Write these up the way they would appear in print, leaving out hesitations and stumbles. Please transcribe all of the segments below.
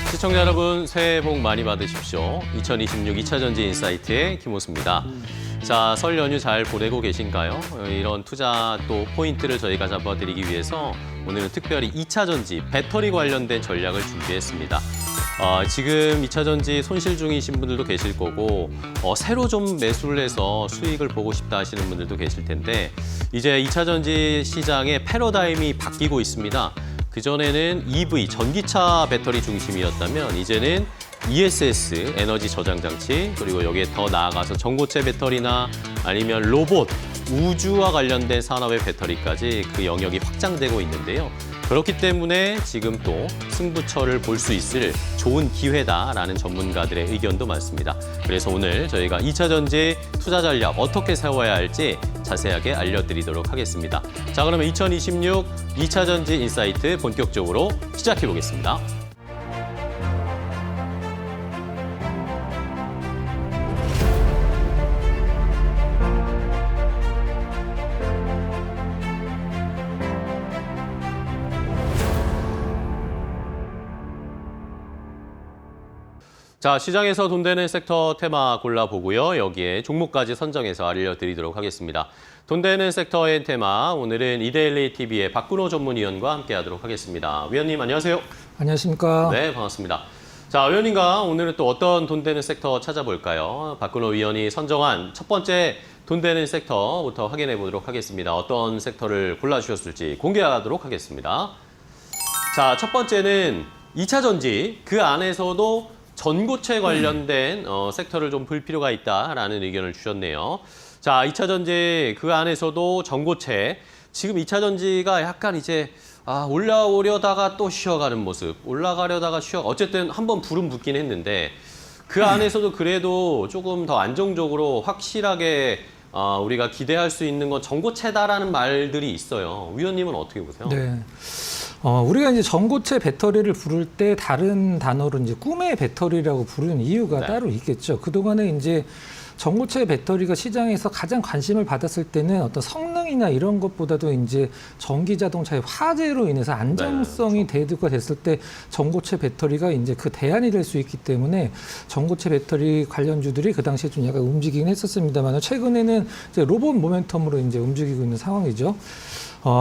시청자 여러분, 새해 복 많이 받으십시오. 2026 2차전지 인사이트의 김호수입니다. 자, 설 연휴 잘 보내고 계신가요? 이런 투자 또 포인트를 저희가 잡아드리기 위해서 오늘은 특별히 2차전지 배터리 관련된 전략을 준비했습니다. 지금 2차전지 손실 중이신 분들도 계실 거고 새로 좀 매수를 해서 수익을 보고 싶다 하시는 분들도 계실 텐데 이제 2차전지 시장의 패러다임이 바뀌고 있습니다. 그전에는 EV, 전기차 배터리 중심이었다면 이제는 ESS, 에너지 저장 장치, 그리고 여기에 더 나아가서 전고체 배터리나 아니면 로봇, 우주와 관련된 산업의 배터리까지 그 영역이 확장되고 있는데요. 그렇기 때문에 지금 또 승부처를 볼 수 있을 좋은 기회다라는 전문가들의 의견도 많습니다. 그래서 오늘 저희가 2차전지 투자 전략 어떻게 세워야 할지 자세하게 알려드리도록 하겠습니다. 자, 그러면 2026 2차전지 인사이트 본격적으로 시작해 보겠습니다. 자, 시장에서 돈 되는 섹터 테마 골라보고요. 여기에 종목까지 선정해서 알려드리도록 하겠습니다. 돈 되는 섹터의 테마, 오늘은 이데일리 TV의 박근호 전문위원과 함께하도록 하겠습니다. 위원님, 안녕하세요. 안녕하십니까. 네, 반갑습니다. 자, 위원님과 오늘은 또 어떤 돈 되는 섹터 찾아볼까요? 박근호 위원이 선정한 첫 번째 돈 되는 섹터부터 확인해 보도록 하겠습니다. 어떤 섹터를 골라주셨을지 공개하도록 하겠습니다. 자, 첫 번째는 2차전지, 그 안에서도 전고체 관련된 섹터를 좀 볼 필요가 있다라는 의견을 주셨네요. 자, 2차전지 그 안에서도 전고체. 지금 2차전지가 약간 이제 올라오려다가 또 쉬어가는 모습. 올라가려다가 어쨌든 한번 불은 붙긴 했는데 그 안에서도 그래도 조금 더 안정적으로 확실하게 우리가 기대할 수 있는 건 전고체다라는 말들이 있어요. 위원님은 어떻게 보세요? 네. 우리가 이제 전고체 배터리를 부를 때 다른 단어로 이제 꿈의 배터리라고 부르는 이유가 따로 있겠죠. 그동안에 이제 전고체 배터리가 시장에서 가장 관심을 받았을 때는 어떤 성능이나 이런 것보다도 이제 전기 자동차의 화재로 인해서 안정성이 대두가 됐을 때 전고체 배터리가 이제 그 대안이 될 수 있기 때문에 전고체 배터리 관련주들이 그 당시에 좀 약간 움직이긴 했었습니다만 최근에는 이제 로봇 모멘텀으로 이제 움직이고 있는 상황이죠.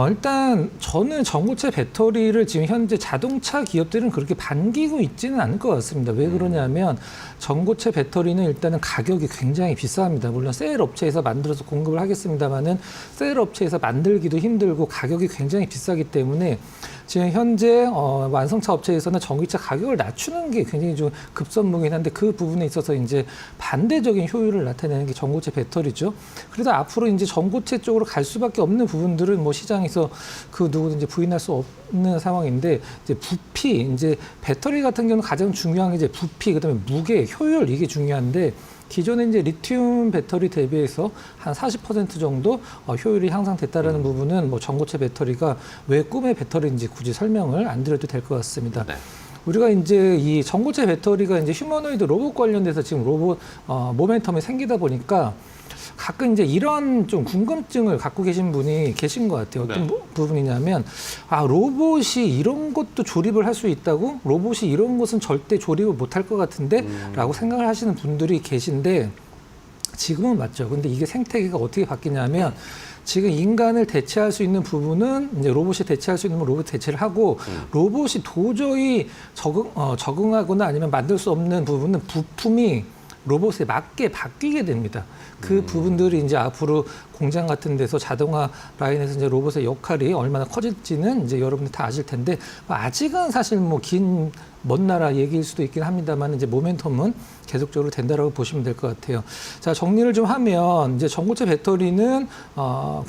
일단 저는 전고체 배터리를 지금 현재 자동차 기업들은 그렇게 반기고 있지는 않을 것 같습니다. 왜 그러냐면 전고체 배터리는 일단은 가격이 굉장히 비쌉니다. 물론 셀 업체에서 만들어서 공급을 하겠습니다만은 셀 업체에서 만들기도 힘들고 가격이 굉장히 비싸기 때문에 지금 현재 완성차 업체에서는 전기차 가격을 낮추는 게 굉장히 좀 급선무긴 한데 그 부분에 있어서 이제 반대적인 효율을 나타내는 게 전고체 배터리죠. 그래서 앞으로 이제 전고체 쪽으로 갈 수밖에 없는 부분들은 뭐 시장에서 그 누구든지 부인할 수 없는 상황인데 이제 부피, 이제 배터리 같은 경우는 가장 중요한 게 이제 부피, 그다음에 무게, 효율 이게 중요한데 기존에 이제 리튬 배터리 대비해서 한 40% 정도 효율이 향상됐다라는 부분은 뭐 전고체 배터리가 왜 꿈의 배터리인지 굳이 설명을 안 드려도 될 것 같습니다. 네. 우리가 이제 이 전고체 배터리가 이제 휴머노이드 로봇 관련돼서 지금 로봇 모멘텀이 생기다 보니까 가끔 이제 이런 좀 궁금증을 갖고 계신 분이 계신 것 같아요. 어떤 부분이냐면, 로봇이 이런 것도 조립을 할 수 있다고? 로봇이 이런 것은 절대 조립을 못할 것 같은데? 라고 생각을 하시는 분들이 계신데, 지금은 맞죠. 근데 이게 생태계가 어떻게 바뀌냐면, 지금 인간을 대체할 수 있는 부분은 이제 로봇이 대체할 수 있는 로봇 대체를 하고 로봇이 도저히 적응하거나 아니면 만들 수 없는 부분은 부품이 로봇에 맞게 바뀌게 됩니다. 그 부분들이 이제 앞으로 공장 같은 데서 자동화 라인에서 이제 로봇의 역할이 얼마나 커질지는 이제 여러분들 다 아실 텐데 아직은 사실 뭐 먼 나라 얘기일 수도 있긴 합니다만 이제 모멘텀은 계속적으로 된다라고 보시면 될 것 같아요. 자, 정리를 좀 하면 이제 전고체 배터리는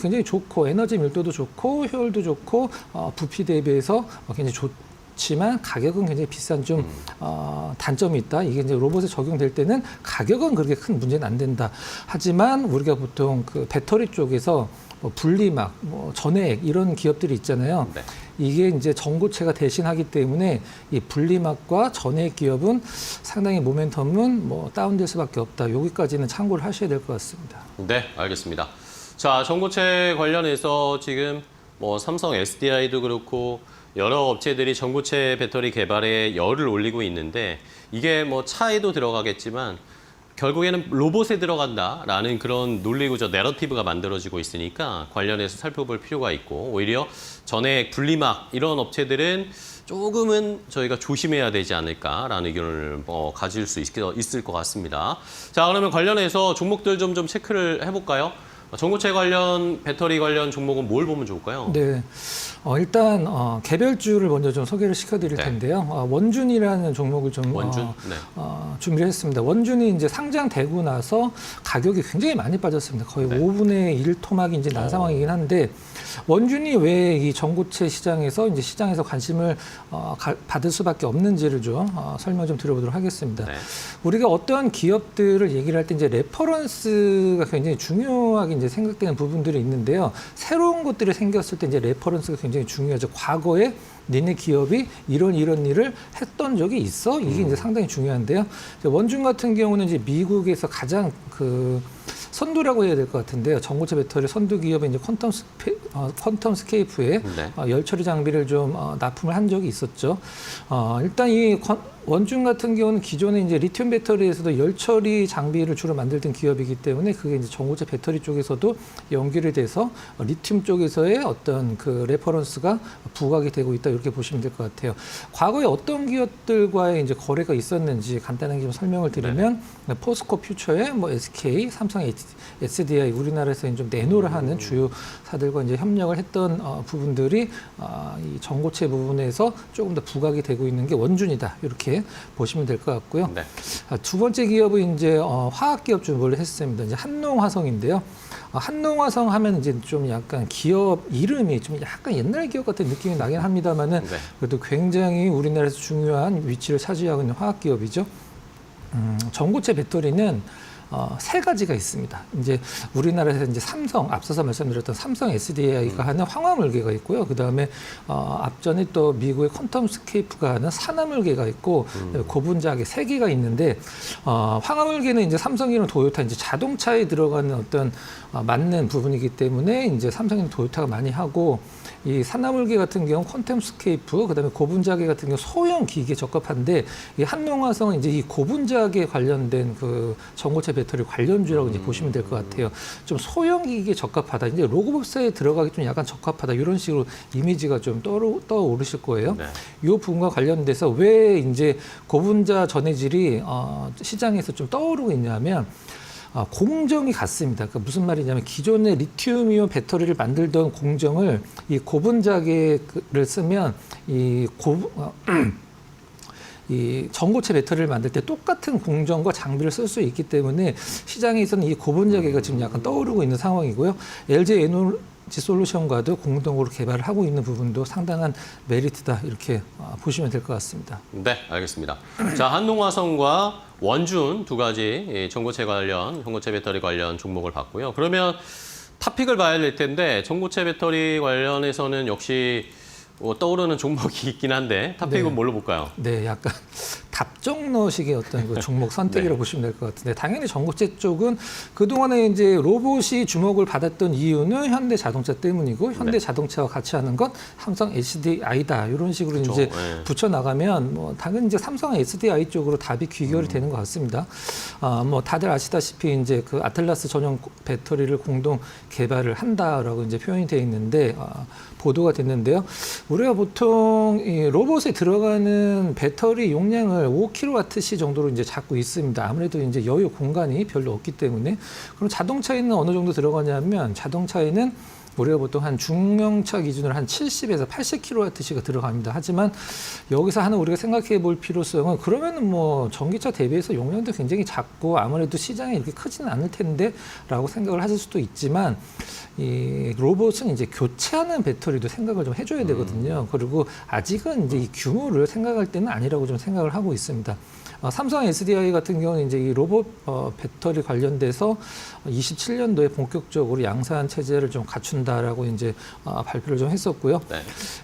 굉장히 좋고 에너지 밀도도 좋고 효율도 좋고 부피 대비해서 굉장히 지만 가격은 굉장히 비싼 좀 단점이 있다. 이게 이제 로봇에 적용될 때는 가격은 그렇게 큰 문제는 안 된다. 하지만 우리가 보통 그 배터리 쪽에서 뭐 분리막, 뭐 전해액 이런 기업들이 있잖아요. 네. 이게 이제 전고체가 대신하기 때문에 이 분리막과 전해액 기업은 상당히 모멘텀은 뭐 다운될 수밖에 없다. 여기까지는 참고를 하셔야 될 것 같습니다. 네, 알겠습니다. 자, 전고체 관련해서 지금 뭐 삼성 SDI도 그렇고 여러 업체들이 전고체 배터리 개발에 열을 올리고 있는데 이게 뭐 차에도 들어가겠지만 결국에는 로봇에 들어간다라는 그런 논리구조, 내러티브가 만들어지고 있으니까 관련해서 살펴볼 필요가 있고 오히려 전액 분리막 이런 업체들은 조금은 저희가 조심해야 되지 않을까라는 의견을 가질 수 있을 것 같습니다. 자, 그러면 관련해서 종목들 좀 체크를 해볼까요? 전고체 관련, 배터리 관련 종목은 뭘 보면 좋을까요? 네. 일단 개별주를 먼저 좀 소개를 시켜드릴 네. 텐데요. 원준이라는 종목을 좀 원준? 네. 준비를 했습니다. 원준이 이제 상장되고 나서 가격이 굉장히 많이 빠졌습니다. 거의 네. 5분의 1 토막이 이제 난 상황이긴 한데 원준이 왜 이 전고체 시장에서 관심을 받을 수밖에 없는지를 좀 설명 좀 드려보도록 하겠습니다. 네. 우리가 어떠한 기업들을 얘기를 할 때 이제 레퍼런스가 굉장히 중요하게 이제 생각되는 부분들이 있는데요. 새로운 것들이 생겼을 때 이제 레퍼런스가 굉장히 중요하죠. 과거에 니네 기업이 이런 일을 했던 적이 있어? 이게 이제 상당히 중요한데요. 원준 같은 경우는 이제 미국에서 가장 선두라고 해야 될 것 같은데요. 전고체 배터리 선두 기업인 이제 퀀텀 스케이프에 네. 열 처리 장비를 좀 납품을 한 적이 있었죠. 일단 이 원준 같은 경우는 기존에 이제 리튬 배터리에서도 열 처리 장비를 주로 만들던 기업이기 때문에 그게 이제 전고체 배터리 쪽에서도 연결이 돼서 리튬 쪽에서의 어떤 그 레퍼런스가 부각이 되고 있다 이렇게 보시면 될 것 같아요. 과거에 어떤 기업들과의 이제 거래가 있었는지 간단하게 좀 설명을 드리면 포스코 퓨처에 뭐 SK, 삼성 SDI 우리나라에서 좀 내노를 하는 주요사들과 이제 협력을 했던 부분들이 이 전고체 부분에서 조금 더 부각이 되고 있는 게 원준이다 이렇게 보시면 될 것 같고요. 네. 두 번째 기업은 이제 화학 기업 준비를 했습니다. 이제 한농화성인데요. 한농화성 하면 이제 좀 약간 기업 이름이 좀 약간 옛날 기업 같은 느낌이 나긴 합니다만은 네. 그래도 굉장히 우리나라에서 중요한 위치를 차지하고 있는 화학 기업이죠. 전고체 배터리는 세 가지가 있습니다. 이제 우리나라에서 이제 삼성, 앞서서 말씀드렸던 삼성 SDI가 하는 황화물계가 있고요. 그 다음에 앞전에 또 미국의 퀀텀 스케이프가 하는 산화물계가 있고 고분자계 세 개가 있는데 황화물계는 이제 삼성이나 도요타 이제 자동차에 들어가는 어떤 맞는 부분이기 때문에 이제 삼성이나 도요타가 많이 하고 이 산화물계 같은 경우 퀀텀 스케이프, 그다음에 고분자계 같은 경우 소형 기기에 적합한데 이 한농화성은 이제 이 고분자계 관련된 그 전고체 배터리 관련주라고 이제 보시면 될 것 같아요. 좀 소형 기기에 적합하다. 이제 로그법사에 들어가기 좀 약간 적합하다. 이런 식으로 이미지가 좀 떠오르실 거예요. 네. 이 부분과 관련돼서 왜 이제 고분자 전해질이 시장에서 좀 떠오르고 있냐면 공정이 같습니다. 그러니까 무슨 말이냐면 기존의 리튬이온 배터리를 만들던 공정을 이 고분자계를 쓰면 이 전고체 배터리를 만들 때 똑같은 공정과 장비를 쓸 수 있기 때문에 시장에서는 이 고분자계가 지금 약간 떠오르고 있는 상황이고요. LG 에너지 솔루션과도 공동으로 개발을 하고 있는 부분도 상당한 메리트다 이렇게 보시면 될 것 같습니다. 네, 알겠습니다. 자, 한농화성과 원준 두 가지 전고체 배터리 관련 종목을 봤고요. 그러면 탑픽을 봐야 될 텐데 전고체 배터리 관련해서는 역시 떠오르는 종목이 있긴 한데 탑픽은 네. 뭘로 볼까요? 네, 약간 답정너식의 어떤 그 종목 선택이라고 네. 보시면 될 것 같은데 당연히 전고체 쪽은 그동안에 이제 로봇이 주목을 받았던 이유는 현대 자동차 때문이고 현대 자동차와 같이 하는 건 삼성 SDI다 이런 식으로 그렇죠. 이제 네. 붙여 나가면 뭐 당연히 이제 삼성 SDI 쪽으로 답이 귀결이 되는 것 같습니다. 뭐 다들 아시다시피 이제 그 아틀라스 전용 배터리를 공동 개발을 한다라고 이제 표현이 되어 있는데 보도가 됐는데요. 우리가 보통 이 로봇에 들어가는 배터리 용량을 5kWh 정도로 이제 잡고 있습니다. 아무래도 이제 여유 공간이 별로 없기 때문에. 그럼 자동차에는 어느 정도 들어가냐면 자동차에는 우리가 보통 한 중형차 기준으로 한 70에서 80kWh가 들어갑니다. 하지만 여기서 하나 우리가 생각해 볼 필요성은 그러면은 뭐 전기차 대비해서 용량도 굉장히 작고 아무래도 시장이 이렇게 크지는 않을 텐데 라고 생각을 하실 수도 있지만 이 로봇은 이제 교체하는 배터리도 생각을 좀 해줘야 되거든요. 그리고 아직은 이제 이 규모를 생각할 때는 아니라고 좀 생각을 하고 있습니다. 삼성 SDI 같은 경우는 이제 이 로봇 배터리 관련돼서 27년도에 본격적으로 양산 체제를 좀 갖춘다. 나온다라고 이제 발표를 좀 했었고요. 네.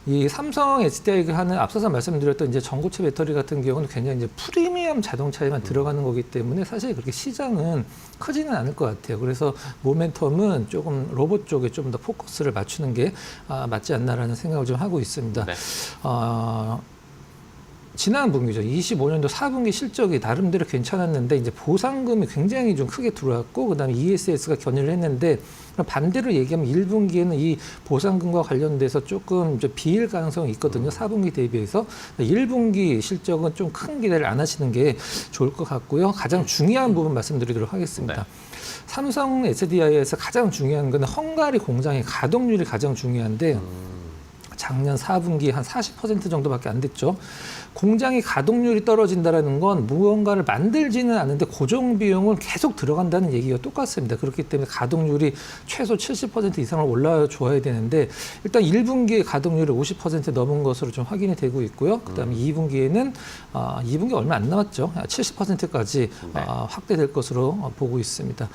이 삼성 SDI가 하는 앞서서 말씀드렸던 이제 전고체 배터리 같은 경우는 굉장히 이제 프리미엄 자동차에만 들어가는 거기 때문에 사실 그렇게 시장은 크지는 않을 것 같아요. 그래서 모멘텀은 조금 로봇 쪽에 좀 더 포커스를 맞추는 게 맞지 않나라는 생각을 좀 하고 있습니다. 네. 지난 분기죠. 25년도 4분기 실적이 나름대로 괜찮았는데 이제 보상금이 굉장히 좀 크게 들어왔고 그다음에 ESS가 견인을 했는데 반대로 얘기하면 1분기에는 이 보상금과 관련돼서 조금 이제 비일 가능성이 있거든요. 4분기 대비해서 1분기 실적은 좀 큰 기대를 안 하시는 게 좋을 것 같고요. 가장 중요한 부분 말씀드리도록 하겠습니다. 네. 삼성 SDI에서 가장 중요한 건 헝가리 공장의 가동률이 가장 중요한데 작년 4분기 한 40% 정도밖에 안 됐죠. 공장의 가동률이 떨어진다는 건 무언가를 만들지는 않는데 고정 비용은 계속 들어간다는 얘기가 똑같습니다. 그렇기 때문에 가동률이 최소 70% 이상을 올라줘야 되는데 일단 1분기에 가동률이 50% 넘은 것으로 좀 확인이 되고 있고요. 그다음에 2분기에는 2분기 얼마 안 남았죠. 70%까지 확대될 것으로 보고 있습니다.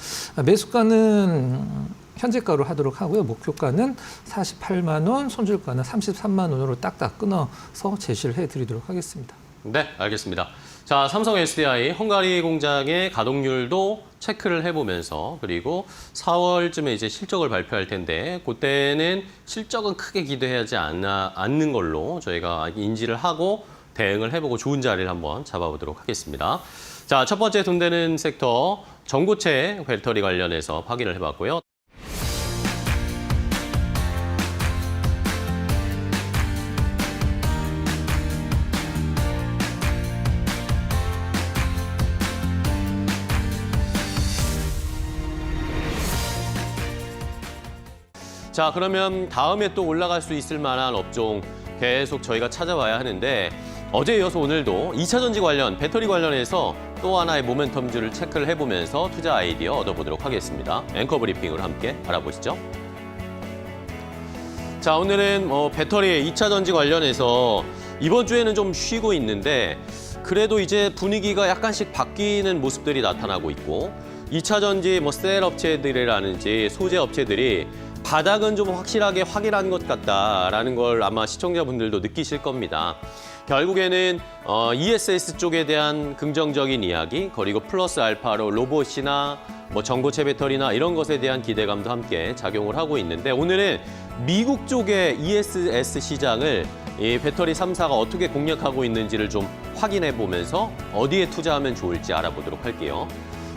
매수가는 현재가로 하도록 하고요. 목표가는 48만 원, 손절가는 33만 원으로 딱딱 끊어서 제시를 해드리도록 하겠습니다. 네, 알겠습니다. 자, 삼성 SDI 헝가리 공장의 가동률도 체크를 해보면서 그리고 4월쯤에 이제 실적을 발표할 텐데 그때는 실적은 크게 기대하지 않는 걸로 저희가 인지를 하고 대응을 해보고 좋은 자리를 한번 잡아보도록 하겠습니다. 자, 첫 번째 돈 되는 섹터 전고체 배터리 관련해서 확인을 해봤고요. 자, 그러면 다음에 또 올라갈 수 있을 만한 업종 계속 저희가 찾아봐야 하는데 어제 이어서 오늘도 2차전지 관련, 배터리 관련해서 또 하나의 모멘텀주를 체크를 해보면서 투자 아이디어 얻어보도록 하겠습니다. 앵커 브리핑으로 함께 알아보시죠. 자, 오늘은 배터리 2차전지 관련해서 이번 주에는 좀 쉬고 있는데 그래도 이제 분위기가 약간씩 바뀌는 모습들이 나타나고 있고 2차전지 셀 업체들이라든지 소재 업체들이 바닥은 좀 확실하게 확인한 것 같다라는 걸 아마 시청자분들도 느끼실 겁니다. 결국에는 ESS 쪽에 대한 긍정적인 이야기, 그리고 플러스 알파로 로봇이나 전고체 배터리나 이런 것에 대한 기대감도 함께 작용을 하고 있는데 오늘은 미국 쪽의 ESS 시장을 이 배터리 3사가 어떻게 공략하고 있는지를 좀 확인해 보면서 어디에 투자하면 좋을지 알아보도록 할게요.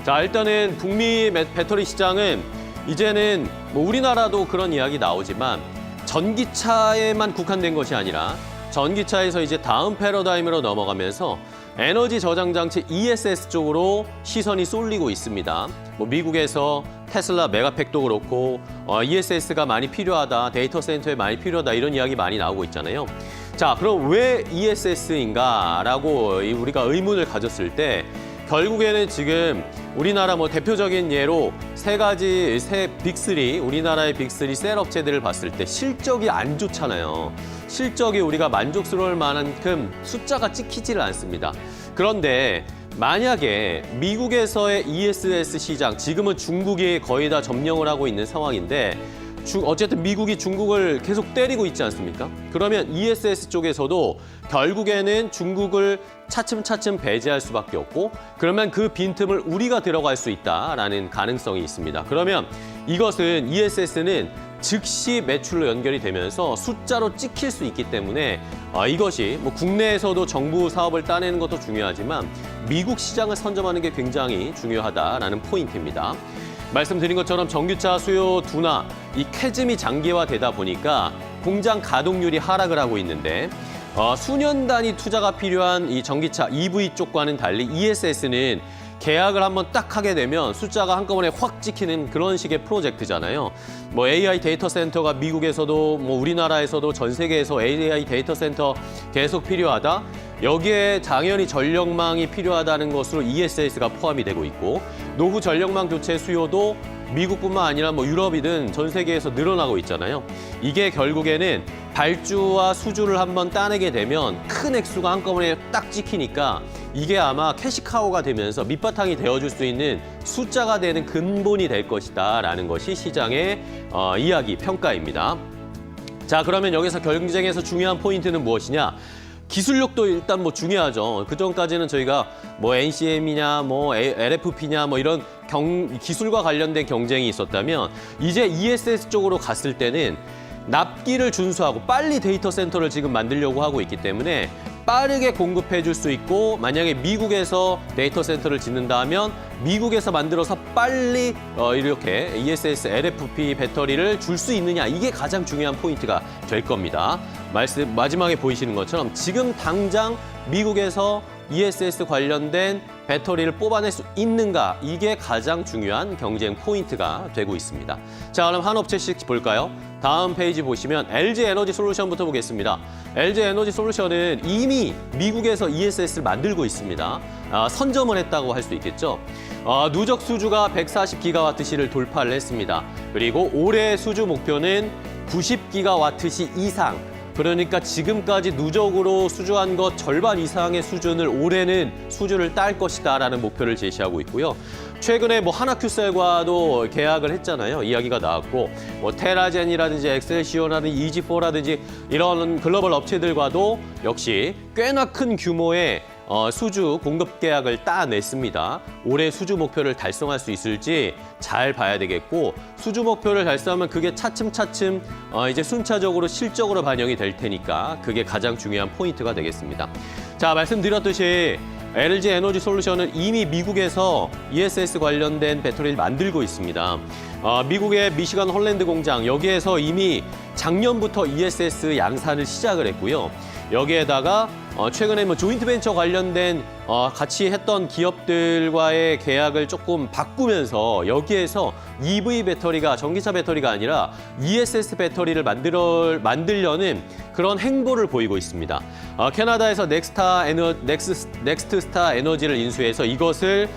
자, 일단은 북미 배터리 시장은 이제는 우리나라도 그런 이야기 나오지만 전기차에만 국한된 것이 아니라 전기차에서 이제 다음 패러다임으로 넘어가면서 에너지 저장 장치 ESS 쪽으로 시선이 쏠리고 있습니다. 미국에서 테슬라 메가팩도 그렇고 ESS가 많이 필요하다, 데이터 센터에 많이 필요하다 이런 이야기 많이 나오고 있잖아요. 자, 그럼 왜 ESS인가라고 우리가 의문을 가졌을 때 결국에는 지금 우리나라 대표적인 예로 세 빅3, 우리나라의 빅3 셀 업체들을 봤을 때 실적이 안 좋잖아요. 실적이 우리가 만족스러울 만큼 숫자가 찍히지를 않습니다. 그런데 만약에 미국에서의 ESS 시장, 지금은 중국이 거의 다 점령을 하고 있는 상황인데 어쨌든 미국이 중국을 계속 때리고 있지 않습니까? 그러면 ESS 쪽에서도 결국에는 중국을 차츰차츰 배제할 수밖에 없고 그러면 그 빈틈을 우리가 들어갈 수 있다라는 가능성이 있습니다. 그러면 이것은 ESS는 즉시 매출로 연결이 되면서 숫자로 찍힐 수 있기 때문에 이것이 국내에서도 정부 사업을 따내는 것도 중요하지만 미국 시장을 선점하는 게 굉장히 중요하다라는 포인트입니다. 말씀드린 것처럼 전기차 수요 둔화, 이 캐즘이 장기화되다 보니까 공장 가동률이 하락을 하고 있는데 수년 단위 투자가 필요한 이 전기차 EV 쪽과는 달리 ESS는 계약을 한번 딱 하게 되면 숫자가 한꺼번에 확 찍히는 그런 식의 프로젝트잖아요. AI 데이터 센터가 미국에서도 우리나라에서도 전 세계에서 AI 데이터 센터 계속 필요하다. 여기에 당연히 전력망이 필요하다는 것으로 ESS가 포함이 되고 있고 노후 전력망 교체 수요도 미국뿐만 아니라 유럽이든 전 세계에서 늘어나고 있잖아요. 이게 결국에는 발주와 수주를 한번 따내게 되면 큰 액수가 한꺼번에 딱 찍히니까 이게 아마 캐시카우가 되면서 밑바탕이 되어줄 수 있는 숫자가 되는 근본이 될 것이다라는 것이 시장의 이야기, 평가입니다. 자, 그러면 여기서 경쟁에서 중요한 포인트는 무엇이냐? 기술력도 일단 뭐 중요하죠. 그전까지는 저희가 뭐 NCM이냐, 뭐 LFP냐, 뭐 이런 기술과 관련된 경쟁이 있었다면 이제 ESS 쪽으로 갔을 때는 납기를 준수하고 빨리 데이터 센터를 지금 만들려고 하고 있기 때문에 빠르게 공급해 줄 수 있고, 만약에 미국에서 데이터 센터를 짓는다 하면 미국에서 만들어서 빨리 이렇게 ESS LFP 배터리를 줄 수 있느냐, 이게 가장 중요한 포인트가 될 겁니다. 마지막에 보이시는 것처럼 지금 당장 미국에서 ESS 관련된 배터리를 뽑아낼 수 있는가, 이게 가장 중요한 경쟁 포인트가 되고 있습니다. 자, 그럼 한 업체씩 볼까요? 다음 페이지 보시면 LG 에너지 솔루션부터 보겠습니다. LG 에너지 솔루션은 이미 미국에서 ESS를 만들고 있습니다. 선점을 했다고 할 수 있겠죠. 누적 수주가 140기가와트시를 돌파를 했습니다. 그리고 올해 수주 목표는 90기가와트시 이상, 그러니까 지금까지 누적으로 수주한 것 절반 이상의 수준을 올해는 수주를 딸 것이다라는 목표를 제시하고 있고요. 최근에 뭐 하나큐셀과도 계약을 했잖아요. 이야기가 나왔고, 뭐 테라젠이라든지 엑셀시오라든지 이지4라든지 이런 글로벌 업체들과도 역시 꽤나 큰 규모의 수주 공급 계약을 따냈습니다. 올해 수주 목표를 달성할 수 있을지 잘 봐야 되겠고, 수주 목표를 달성하면 그게 차츰차츰 이제 순차적으로 실적으로 반영이 될 테니까 그게 가장 중요한 포인트가 되겠습니다. 자, 말씀드렸듯이 LG 에너지 솔루션은 이미 미국에서 ESS 관련된 배터리를 만들고 있습니다. 미국의 미시간 홀랜드 공장, 여기에서 이미 작년부터 ESS 양산을 시작을 했고요. 여기에다가 최근에 뭐 조인트 벤처 관련된 같이 했던 기업들과의 계약을 조금 바꾸면서 여기에서 EV 배터리가, 전기차 배터리가 아니라 ESS 배터리를 만들려는 그런 행보를 보이고 있습니다. 캐나다에서 넥스트스타 에너지를 인수해서 이것을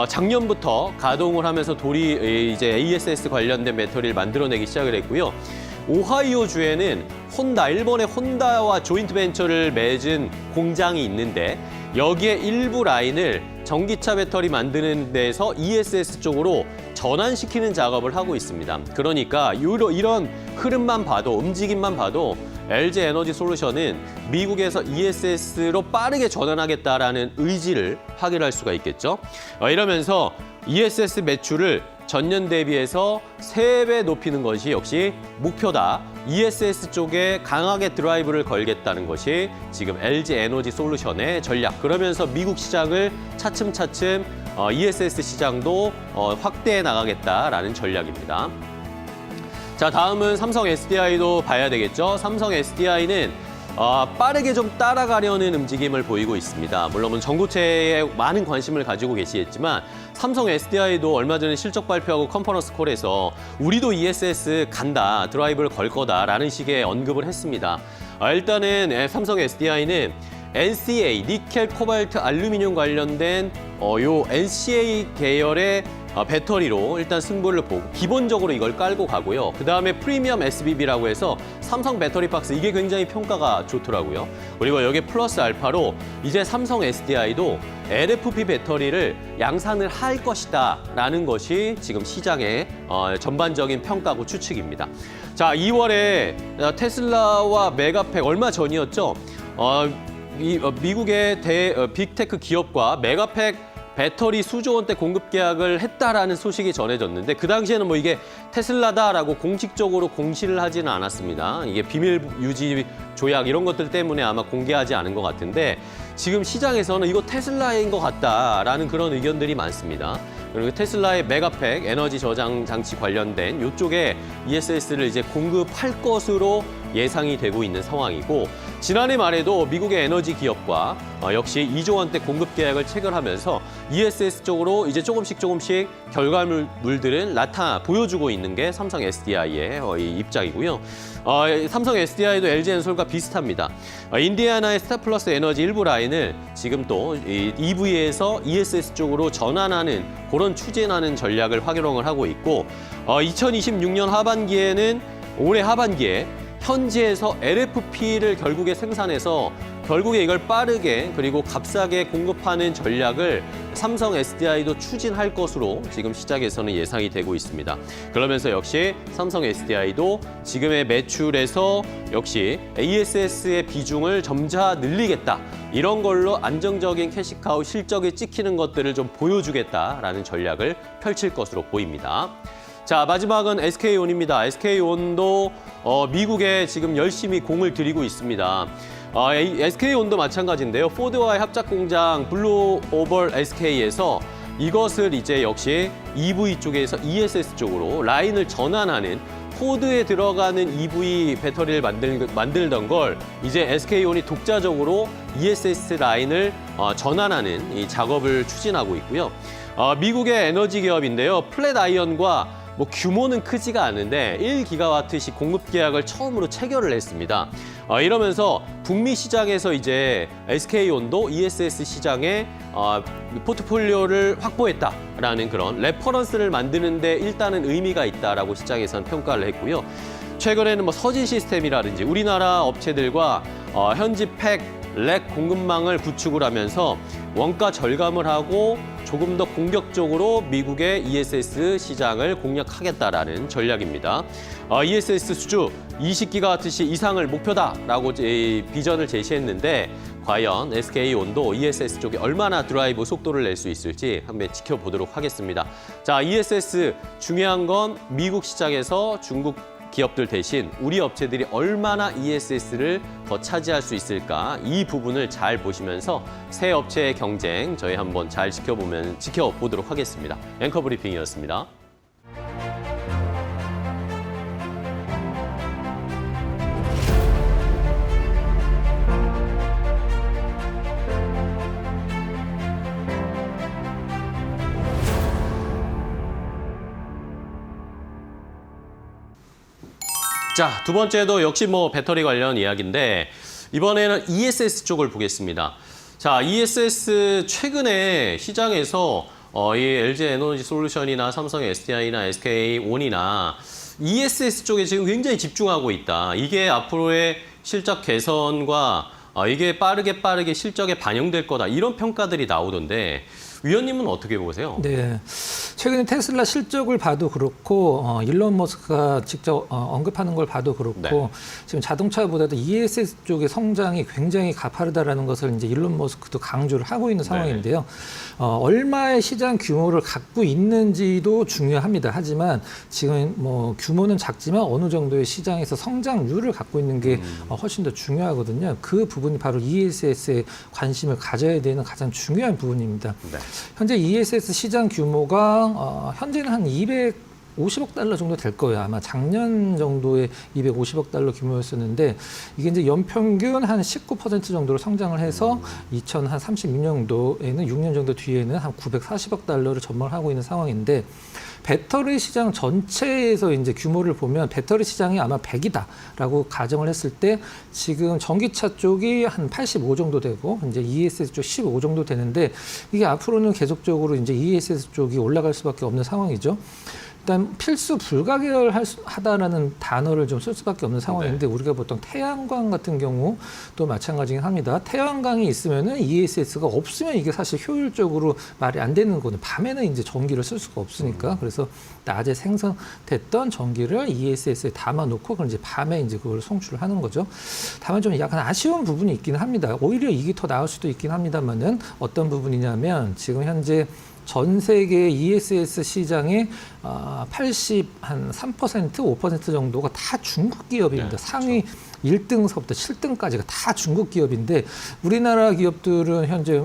작년부터 가동을 하면서 이제 ESS 관련된 배터리를 만들어내기 시작을 했고요. 오하이오 주에는 일본의 혼다와 조인트 벤처를 맺은 공장이 있는데, 여기에 일부 라인을 전기차 배터리 만드는 데서 ESS 쪽으로 전환시키는 작업을 하고 있습니다. 그러니까 이런 흐름만 봐도, 움직임만 봐도 LG 에너지 솔루션은 미국에서 ESS로 빠르게 전환하겠다라는 의지를 확인할 수가 있겠죠. 이러면서 ESS 매출을 전년 대비해서 3배 높이는 것이 역시 목표다. ESS 쪽에 강하게 드라이브를 걸겠다는 것이 지금 LG 에너지 솔루션의 전략. 그러면서 미국 시장을 차츰차츰 ESS 시장도 확대해 나가겠다라는 전략입니다. 자, 다음은 삼성 SDI도 봐야 되겠죠. 삼성 SDI는 빠르게 좀 따라가려는 움직임을 보이고 있습니다. 물론 전고체에 많은 관심을 가지고 계시겠지만 삼성 SDI도 얼마 전에 실적 발표하고 컨퍼런스 콜에서 우리도 ESS 간다, 드라이브를 걸 거다라는 식의 언급을 했습니다. 일단은 삼성 SDI는 NCA, 니켈, 코발트, 알루미늄 관련된 요 NCA 계열의 배터리로 일단 승부를 보고 기본적으로 이걸 깔고 가고요. 그다음에 프리미엄 SBB라고 해서 삼성 배터리 박스, 이게 굉장히 평가가 좋더라고요. 그리고 여기에 플러스 알파로 이제 삼성 SDI도 LFP 배터리를 양산을 할 것이다라는 것이 지금 시장의 전반적인 평가고 추측입니다. 자, 2월에 테슬라와 메가팩, 얼마 전이었죠? 미국의 빅테크 기업과 메가팩 배터리 수조 원대 공급 계약을 했다라는 소식이 전해졌는데, 그 당시에는 뭐 이게 테슬라다라고 공식적으로 공시를 하지는 않았습니다. 이게 비밀 유지 조약 이런 것들 때문에 아마 공개하지 않은 것 같은데, 지금 시장에서는 이거 테슬라인 것 같다라는 그런 의견들이 많습니다. 그리고 테슬라의 메가팩 에너지 저장 장치 관련된 이쪽에 ESS를 이제 공급할 것으로 예상이 되고 있는 상황이고, 지난해 말에도 미국의 에너지 기업과 역시 2조 원대 공급 계약을 체결하면서 ESS 쪽으로 이제 조금씩 결과물들은 보여주고 있는 게 삼성 SDI의 이 입장이고요. 삼성 SDI도 LG엔솔과 비슷합니다. 인디애나의 스타플러스 에너지 일부 라인을 지금 또 EV에서 ESS 쪽으로 전환하는 그런 추진하는 전략을 활용을 하고 있고, 2026년 하반기에는, 올해 하반기에 현지에서 LFP를 결국에 생산해서 결국에 이걸 빠르게 그리고 값싸게 공급하는 전략을 삼성 SDI도 추진할 것으로 지금 시장에서는 예상이 되고 있습니다. 그러면서 역시 삼성 SDI도 지금의 매출에서 역시 ASS의 비중을 점차 늘리겠다. 이런 걸로 안정적인 캐시카우 실적이 찍히는 것들을 좀 보여주겠다라는 전략을 펼칠 것으로 보입니다. 자, 마지막은 SK온입니다. SK온도 미국에 지금 열심히 공을 들이고 있습니다. SK온도 마찬가지인데요. 포드와의 합작 공장 블루오벌 SK에서 이것을 이제 역시 EV 쪽에서 ESS 쪽으로 라인을 전환하는 포드에 들어가는 EV 배터리를 만들던 걸 이제 SK온이 독자적으로 ESS 라인을 전환하는 이 작업을 추진하고 있고요. 미국의 에너지 기업인데요. 플랫아이언과 규모는 크지가 않은데 1기가와트씩 공급 계약을 처음으로 체결을 했습니다. 이러면서 북미 시장에서 이제 SK온도 ESS 시장에 포트폴리오를 확보했다라는 그런 레퍼런스를 만드는데 일단은 의미가 있다라고 시장에서는 평가를 했고요. 최근에는 서진 시스템이라든지 우리나라 업체들과 현지 렉 공급망을 구축을 하면서 원가 절감을 하고 조금 더 공격적으로 미국의 ESS 시장을 공략하겠다라는 전략입니다. ESS 수주 20기가와트시 이상을 목표다라고 비전을 제시했는데 과연 SK온도 ESS 쪽에 얼마나 드라이브 속도를 낼 수 있을지 한번 지켜보도록 하겠습니다. 자, ESS 중요한 건 미국 시장에서 중국 기업들 대신 우리 업체들이 얼마나 ESS를 더 차지할 수 있을까 이 부분을 잘 보시면서 새 업체의 경쟁 저희 한번 잘 지켜보도록 하겠습니다. 앵커 브리핑이었습니다. 자, 두 번째도 역시 배터리 관련 이야기인데 이번에는 ESS 쪽을 보겠습니다. 자, ESS 최근에 시장에서 이 LG 에너지 솔루션이나 삼성 SDI나 SK온이나 ESS 쪽에 지금 굉장히 집중하고 있다. 이게 앞으로의 실적 개선과 이게 빠르게 실적에 반영될 거다. 이런 평가들이 나오던데 위원님은 어떻게 보세요? 네, 최근에 테슬라 실적을 봐도 그렇고 일론 머스크가 직접 언급하는 걸 봐도 그렇고 네. 지금 자동차보다도 ESS 쪽의 성장이 굉장히 가파르다라는 것을 이제 일론 머스크도 강조를 하고 있는 상황인데요. 얼마의 시장 규모를 갖고 있는지도 중요합니다. 하지만 지금 규모는 작지만 어느 정도의 시장에서 성장률을 갖고 있는 게 훨씬 더 중요하거든요. 그 부분이 바로 ESS에 관심을 가져야 되는 가장 중요한 부분입니다. 네. 현재 ESS 시장 규모가 현재는 한 250억 달러 정도 될 거예요. 아마 작년 정도에 250억 달러 규모였었는데 이게 이제 연평균 한 19% 정도로 성장을 해서 2036년도에는 6년 정도 뒤에는 한 940억 달러를 전망을 하고 있는 상황인데 배터리 시장 전체에서 이제 규모를 보면 배터리 시장이 아마 100이다라고 가정을 했을 때 지금 전기차 쪽이 한 85 정도 되고 이제 ESS 쪽 15 정도 되는데 이게 앞으로는 계속적으로 이제 ESS 쪽이 올라갈 수밖에 없는 상황이죠. 일단 필수 불가결하다라는 단어를 좀 쓸 수밖에 없는 상황인데 우리가 보통 태양광 같은 경우도 마찬가지긴 합니다. 태양광이 있으면은 ESS가 없으면 이게 사실 효율적으로 말이 안 되는 거는 밤에는 이제 전기를 쓸 수가 없으니까 그래서 낮에 생성됐던 전기를 ESS에 담아놓고 그럼 이제 밤에 이제 그걸 송출을 하는 거죠. 다만 좀 약간 아쉬운 부분이 있긴 합니다. 오히려 이게 더 나을 수도 있긴 합니다만은 어떤 부분이냐면 지금 현재 전 세계 ESS 시장의 83%, 5% 정도가 다 중국 기업입니다. 네, 상위 1등서부터 7등까지가 다 중국 기업인데 우리나라 기업들은 현재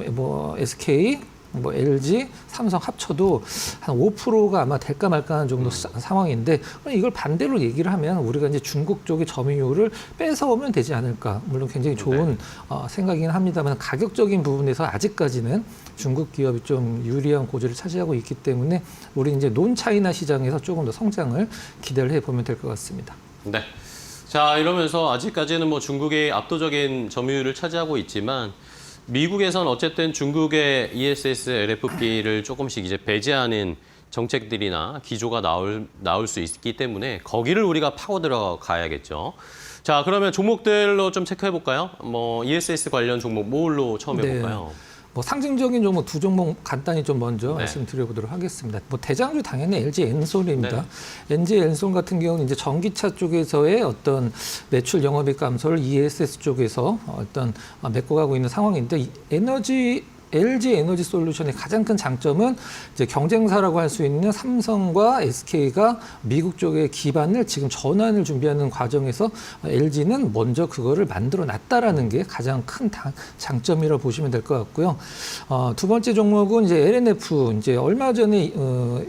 SK, LG, 삼성 합쳐도 한 5%가 아마 될까 말까 하는 정도 상황인데 이걸 반대로 얘기를 하면 우리가 이제 중국 쪽의 점유율을 뺏어오면 되지 않을까. 물론 굉장히 좋은 생각이긴 합니다만 가격적인 부분에서 아직까지는 중국 기업이 좀 유리한 고지를 차지하고 있기 때문에 우리 이제 논 차이나 시장에서 조금 더 성장을 기대를 해보면 될 것 같습니다. 네. 자, 이러면서 아직까지는 중국이 압도적인 점유율을 차지하고 있지만 미국에선 어쨌든 중국의 ESS, LFP를 조금씩 이제 배제하는 정책들이나 기조가 나올 수 있기 때문에 거기를 우리가 파고 들어가야겠죠. 자, 그러면 종목들로 좀 체크해 볼까요? 뭐 ESS 관련 종목 뭘로 처음 네. 해볼까요? 뭐 상징적인 종목 두 종목 간단히 좀 먼저 네. 말씀드려보도록 하겠습니다. 뭐 대장주 당연히 LG 엔솔입니다. LG 엔솔 같은 경우는 이제 전기차 쪽에서의 어떤 매출 영업이익 감소를 ESS 쪽에서 어떤 메꿔가고 있는 상황인데 LG 에너지 솔루션의 가장 큰 장점은 이제 경쟁사라고 할 수 있는 삼성과 SK가 미국 쪽의 기반을 지금 전환을 준비하는 과정에서 LG는 먼저 그거를 만들어 놨다라는 게 가장 큰 장점이라고 보시면 될 것 같고요. 두 번째 종목은 이제 LNF, 이제 얼마 전에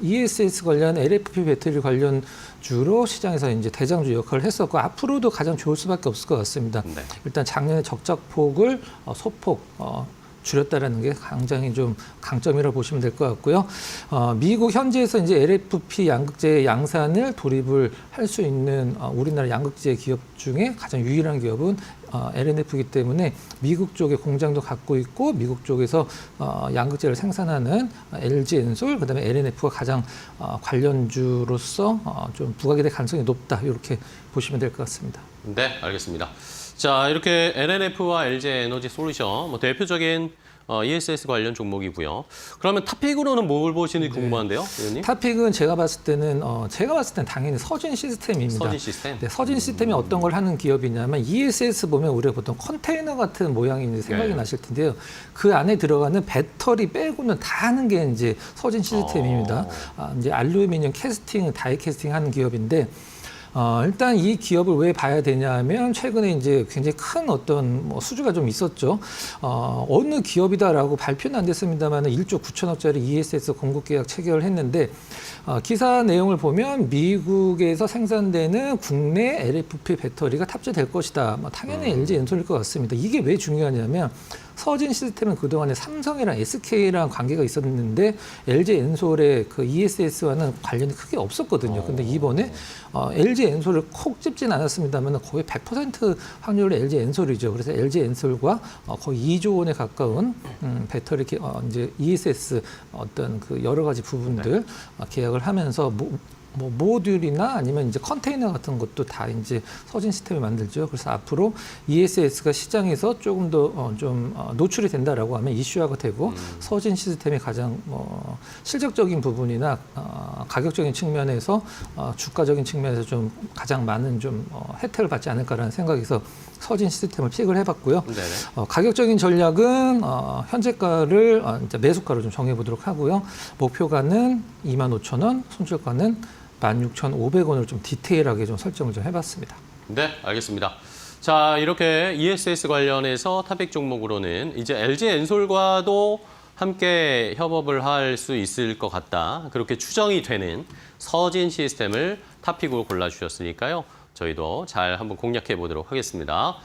ESS 관련 LFP 배터리 관련 주로 시장에서 이제 대장주 역할을 했었고 앞으로도 가장 좋을 수밖에 없을 것 같습니다. 네. 일단 작년에 적자폭을 소폭 줄였다라는 게 굉장히 좀 강점이라고 보시면 될 것 같고요. 미국 현지에서 이제 LFP 양극재 양산을 돌입을 할 수 있는 우리나라 양극재 기업 중에 가장 유일한 기업은 LNF이기 때문에 미국 쪽에 공장도 갖고 있고 미국 쪽에서 양극재를 생산하는 LG 엔솔 그다음에 LNF가 가장 관련주로서 좀 부각이 될 가능성이 높다 이렇게 보시면 될 것 같습니다. 네, 알겠습니다. 자, 이렇게 LNF와 LG 에너지 솔루션 뭐 대표적인 ESS 관련 종목이고요. 그러면 탑픽으로는 뭘 보시는지 궁금한데요, 의원님? 탑픽은 제가 봤을 때는 당연히 서진 시스템입니다. 서진 시스템? 네, 서진 시스템이 어떤 걸 하는 기업이냐면 ESS 보면 우리가 보통 컨테이너 같은 모양이 이제 생각이 네. 나실 텐데요. 그 안에 들어가는 배터리 빼고는 다 하는 게 이제 서진 시스템입니다. 이제 알루미늄 캐스팅, 다이 캐스팅 하는 기업인데 일단 이 기업을 왜 봐야 되냐면 최근에 이제 굉장히 큰 어떤 수주가 좀 있었죠. 어느 기업이다라고 발표는 안 됐습니다만 1조 9천억짜리 ESS 공급 계약 체결을 했는데 기사 내용을 보면 미국에서 생산되는 국내 LFP 배터리가 탑재될 것이다. 당연히 LG 엔솔일 것 같습니다. 이게 왜 중요하냐면 서진 시스템은 그동안에 삼성이랑 SK랑 관계가 있었는데 LG 엔솔의 그 ESS와는 관련이 크게 없었거든요. 근데 이번에 LG 엔솔을 콕 집진 않았습니다만 거의 100% 확률로 LG 엔솔이죠. 그래서 LG 엔솔과 거의 2조 원에 가까운 배터리 이제 ESS 어떤 그 여러 가지 부분들 계약을 하면서 모듈이나 아니면 이제 컨테이너 같은 것도 다 이제 서진 시스템을 만들죠. 그래서 앞으로 ESS가 시장에서 조금 더 좀 노출이 된다라고 하면 이슈화가 되고 서진 시스템의 가장 실적적인 부분이나 가격적인 측면에서 주가적인 측면에서 좀 가장 많은 좀 혜택을 받지 않을까라는 생각에서 서진 시스템을 픽을 해봤고요. 네네. 가격적인 전략은 현재가를 이제 매수가로 좀 정해보도록 하고요. 목표가는 25,000원, 손절가는 16,500원을 좀 디테일하게 좀 설정을 좀 해봤습니다. 네, 알겠습니다. 자, 이렇게 ESS 관련해서 탑픽 종목으로는 이제 LG 엔솔과도 함께 협업을 할 수 있을 것 같다. 그렇게 추정이 되는 서진 시스템을 탑픽으로 골라주셨으니까요. 저희도 잘 한번 공략해 보도록 하겠습니다.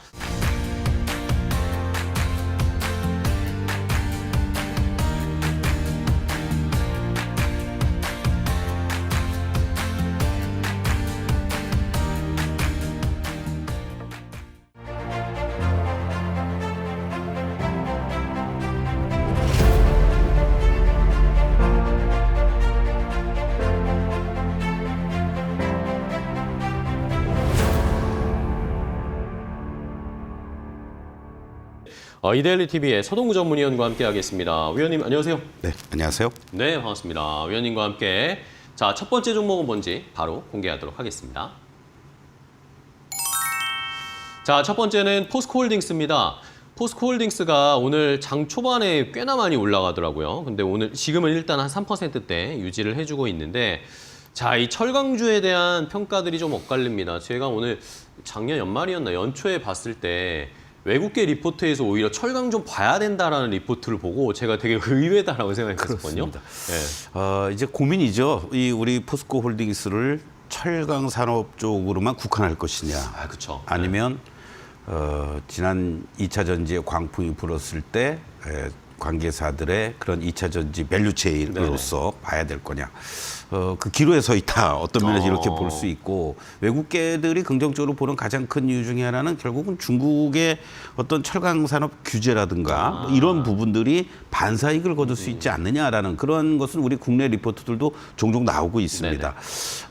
이데일리 TV의 서동구 전문위원과 함께하겠습니다. 위원님 안녕하세요. 네, 안녕하세요. 네, 반갑습니다. 위원님과 함께 자, 첫 번째 종목은 뭔지 바로 공개하도록 하겠습니다. 자, 첫 번째는 포스코홀딩스입니다. 포스코홀딩스가 오늘 장 초반에 꽤나 많이 올라가더라고요. 근데 오늘 지금은 일단 한 3%대 유지를 해주고 있는데 자, 이 철강주에 대한 평가들이 좀 엇갈립니다. 제가 오늘 작년 연말이었나 연초에 봤을 때 외국계 리포트에서 오히려 철강 좀 봐야 된다라는 리포트를 보고 제가 되게 의외다라고 생각했거든요. 네. 이제 고민이죠. 이 우리 포스코 홀딩스를 철강 산업 쪽으로만 국한할 것이냐. 그렇죠. 아니면 지난 2차 전지에 광풍이 불었을 때 관계사들의 그런 2차 전지 밸류체인으로서 봐야 될 거냐. 그 기로에 서 있다. 어떤 면에서 이렇게 볼 수 있고 외국계들이 긍정적으로 보는 가장 큰 이유 중에 하나는 결국은 중국의 어떤 철강 산업 규제라든가 뭐 이런 부분들이 반사이익을 거둘 수 있지 않느냐라는 그런 것은 우리 국내 리포트들도 종종 나오고 있습니다. 네네.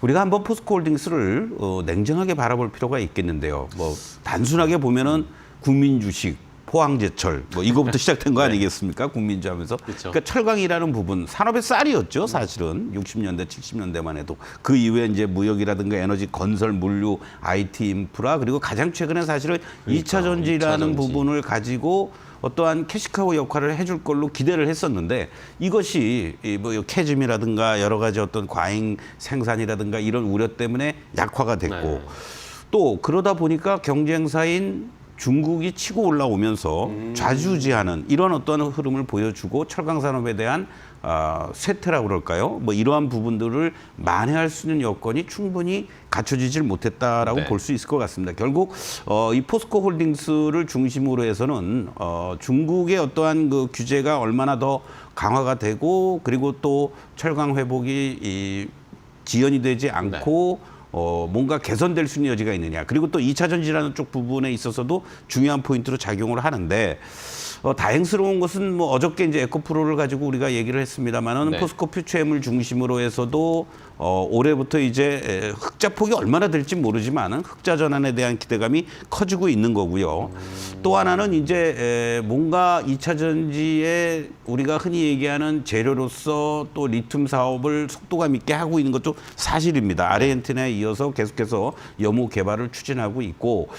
우리가 한번 포스코홀딩스를 냉정하게 바라볼 필요가 있겠는데요. 뭐 단순하게 보면은 국민 주식 포항제철 뭐 이거부터 시작된 거 아니겠습니까? 국민주 하면서. 그러니까 철강이라는 부분 산업의 쌀이었죠, 사실은. 60년대, 70년대만 해도. 그 이후에 이제 무역이라든가 에너지 건설, 물류, IT 인프라 그리고 가장 최근에 사실은 그러니까, 2차 전지라는 2차 전지. 부분을 가지고 어떠한 캐시카우 역할을 해줄 걸로 기대를 했었는데 이것이 뭐 캐즘이라든가 여러 가지 어떤 과잉 생산이라든가 이런 우려 때문에 약화가 됐고 네. 또 그러다 보니까 경쟁사인 중국이 치고 올라오면서 좌지우지하는 이런 어떤 흐름을 보여주고 철강 산업에 대한 쇠퇴라고 그럴까요? 뭐 이러한 부분들을 만회할 수 있는 여건이 충분히 갖춰지질 못했다라고 네. 볼 수 있을 것 같습니다. 결국 이 포스코 홀딩스를 중심으로 해서는 중국의 어떠한 그 규제가 얼마나 더 강화가 되고 그리고 또 철강 회복이 지연이 되지 않고 네. 뭔가 개선될 수 있는 여지가 있느냐. 그리고 또 2차 전지라는 쪽 부분에 있어서도 중요한 포인트로 작용을 하는데 다행스러운 것은 뭐 어저께 이제 에코프로를 가지고 우리가 얘기를 했습니다만은 네. 포스코 퓨처엠을 중심으로 해서도 올해부터 이제 흑자 폭이 얼마나 될지 모르지만은 흑자 전환에 대한 기대감이 커지고 있는 거고요. 또 하나는 이제 뭔가 2차 전지에 우리가 흔히 얘기하는 재료로서 또 리튬 사업을 속도감 있게 하고 있는 것도 사실입니다. 아르헨티나에 이어서 계속해서 염호 개발을 추진하고 있고